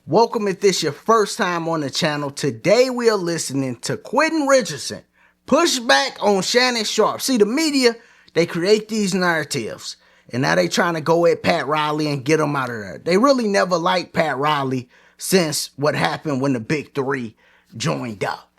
Welcome if this your first time on the channel. Today we are listening to Quentin Richardson push back on Shannon Sharpe. See, the media, they create these narratives and now they trying to go at Pat Riley and get him out of there. They really never liked Pat Riley since what happened when the big three joined up.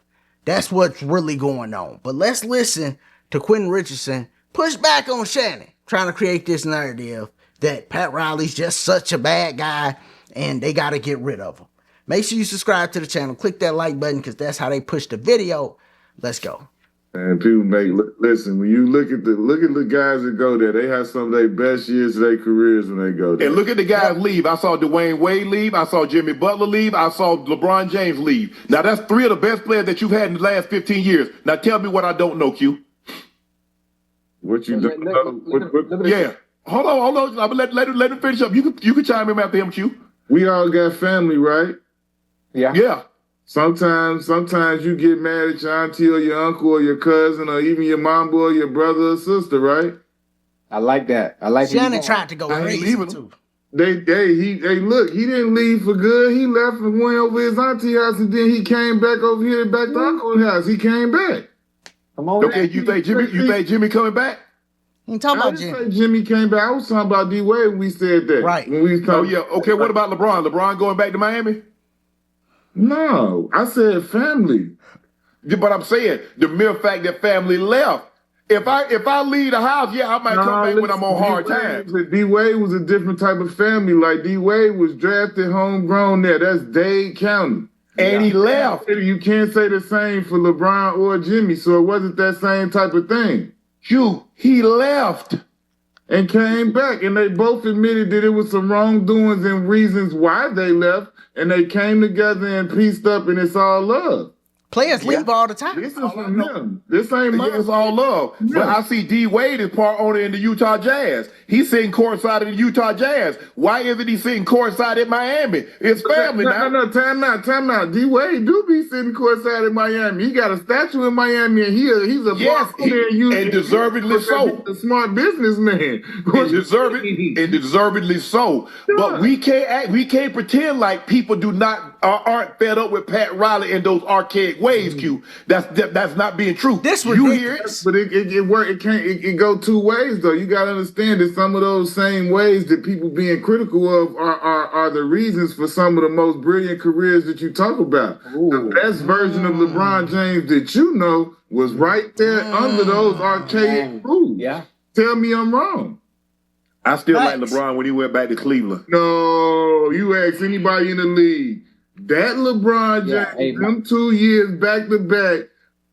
That's what's really going on. But let's listen to Quentin Richardson push back on Shannon, trying to create this narrative that Pat Riley's just such a bad guy and they got to get rid of him. Make sure you subscribe to the channel. Click that like button because that's how they push the video. Let's go. And people listen, when you look at the guys that go there, they have some of their best years of their careers when they go there. And look at the guys leave. I saw Dwayne Wade leave. I saw Jimmy Butler leave. I saw LeBron James leave. Now, that's three of the best players that you've had in the last 15 years. Now, tell me what I don't know, Q. What you don't know? Yeah. Hold on. I'm gonna let him finish up. You can chime in after him, Q. We all got family, right? Yeah. Sometimes you get mad at your auntie or your uncle or your cousin or even your mom or your brother or sister, right? I like that. I like Shannon tried to go crazy too. Look, he didn't leave for good. He left and went over his auntie house and then he came back over here back to Uncle's house. He came back. Come on. Okay, you think Jimmy coming back? You talking about Jimmy? Jimmy? Jimmy came back. I was talking about D Wade when we said that. Right. When we was Oh, talking, yeah. Okay, what about LeBron? LeBron going back to Miami? No, I said family. But I'm saying the mere fact that family left. If I leave the house, yeah, I might come back when I'm on hard times. D Wade was a different type of family. Like D Wade was drafted homegrown there. That's Dade County. And he left. You can't say the same for LeBron or Jimmy, so it wasn't that same type of thing. He left. And came back, and they both admitted that it was some wrongdoings and reasons why they left, and they came together and pieced up, and it's all love. Players leave all the time. This is from them. This ain't mine. It's all love. Yeah. But I see D Wade is part owner in the Utah Jazz. He's sitting courtside in the Utah Jazz. Why isn't he sitting courtside in Miami? It's family now. No, time out. D Wade do be sitting courtside in Miami. He got a statue in Miami, and he's a boss there and deservedly so. He's a smart businessman. And deservedly so. Yeah. But we can't pretend like people aren't fed up with Pat Riley and those archaic ways, Q. That's not being true. This you hear it, but it go two ways though. You gotta understand that some of those same ways that people being critical of are the reasons for some of the most brilliant careers that you talk about. The best version of LeBron James that you know was right there under those archaic rules. Yeah. Tell me I'm wrong. I still like LeBron when he went back to Cleveland. No, you ask anybody in the league. That LeBron James, them 2 years back to back,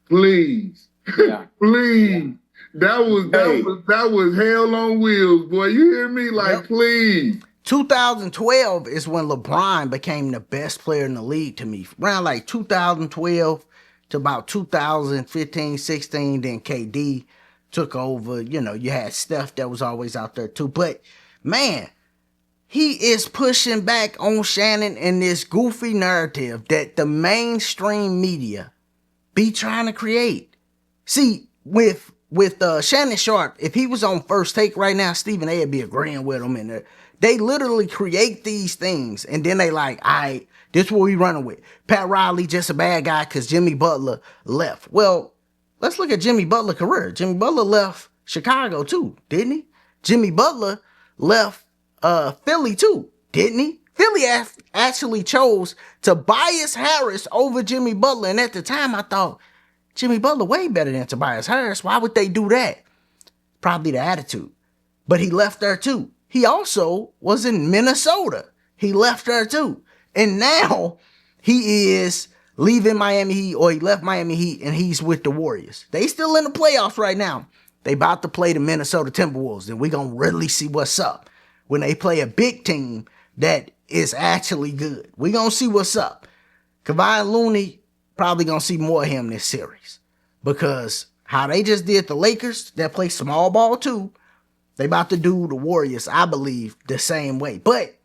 please. Yeah. Please. That was hell on wheels, boy. You hear me? Like, please. 2012 is when LeBron became the best player in the league to me. Around like 2012 to about 2015, 16, then KD took over. You know, you had Steph that was always out there too. But, man, he is pushing back on Shannon in this goofy narrative that the mainstream media be trying to create. See, with Shannon Sharpe, if he was on First Take right now, Stephen A would be agreeing with him in there. They literally create these things, and then they like, all right, this is what we running with. Pat Riley just a bad guy because Jimmy Butler left. Well, let's look at Jimmy Butler's career. Jimmy Butler left Chicago too, didn't he? Jimmy Butler left Philly too, didn't he? Philly actually chose Tobias Harris over Jimmy Butler, and at the time I thought Jimmy Butler way better than Tobias Harris. Why would they do that? Probably the attitude. But he left there too. He also was in Minnesota. He left there too. And now he is leaving Miami Heat, or he left Miami Heat and he's with the Warriors. They still in the playoffs right now. They about to play the Minnesota Timberwolves, and we're going to really see what's up when they play a big team that is actually good. We're going to see what's up. Kevon Looney, probably going to see more of him this series, because how they just did the Lakers, that play small ball too, they about to do the Warriors, I believe, the same way. But,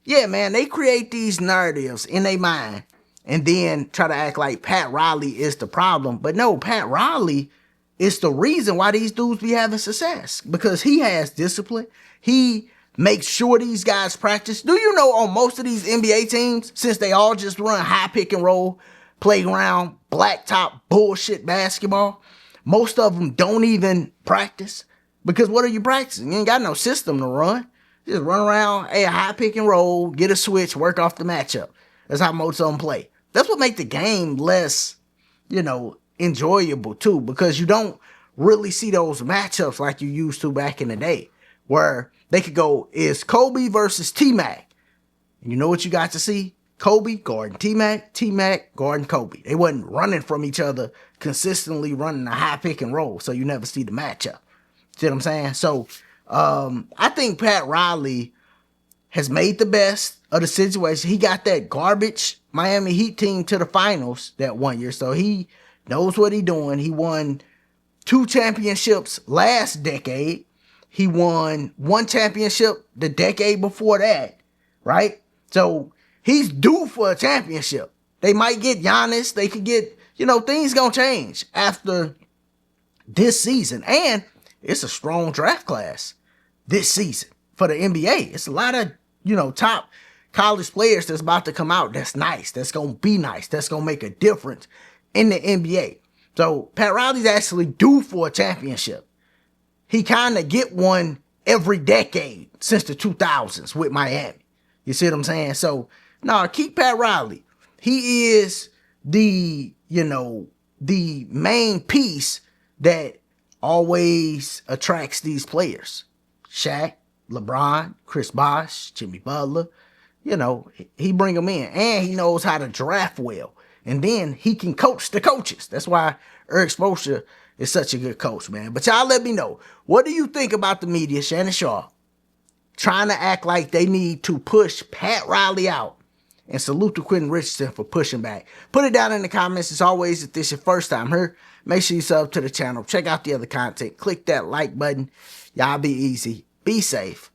yeah, man, they create these narratives in their mind and then try to act like Pat Riley is the problem. But no, Pat Riley is the reason why these dudes be having success, because he has discipline. He make sure these guys practice. Do you know on most of these NBA teams, since they all just run high pick and roll, playground, blacktop bullshit basketball, most of them don't even practice. Because what are you practicing? You ain't got no system to run. Just run around, hey, high pick and roll, get a switch, work off the matchup. That's how most of them play. That's what makes the game less, enjoyable too, because you don't really see those matchups like you used to back in the day, where they could go, is Kobe versus T-Mac. And you know what you got to see? Kobe guarding T-Mac, T-Mac guarding Kobe. They wasn't running from each other, consistently running a high pick and roll, so you never see the matchup. See what I'm saying? So, I think Pat Riley has made the best of the situation. He got that garbage Miami Heat team to the finals that 1 year, so he knows what he's doing. He won 2 championships last decade. He won 1 championship the decade before that, right? So he's due for a championship. They might get Giannis. They could get, things gonna change after this season. And it's a strong draft class this season for the NBA. It's a lot of, top college players that's about to come out. That's nice. That's going to be nice. That's going to make a difference in the NBA. So Pat Riley's actually due for a championship. He kind of get one every decade since the 2000s with Miami. You see what I'm saying? So, keep Pat Riley. He is the main piece that always attracts these players. Shaq, LeBron, Chris Bosh, Jimmy Butler. He bring them in. And he knows how to draft well. And then he can coach the coaches. That's why Eric Spoelstra is such a good coach, man. But y'all let me know. What do you think about the media, Shannon Sharpe, trying to act like they need to push Pat Riley out? And salute to Quentin Richardson for pushing back. Put it down in the comments. As always, if this is your first time here, make sure you sub to the channel. Check out the other content. Click that like button. Y'all be easy. Be safe.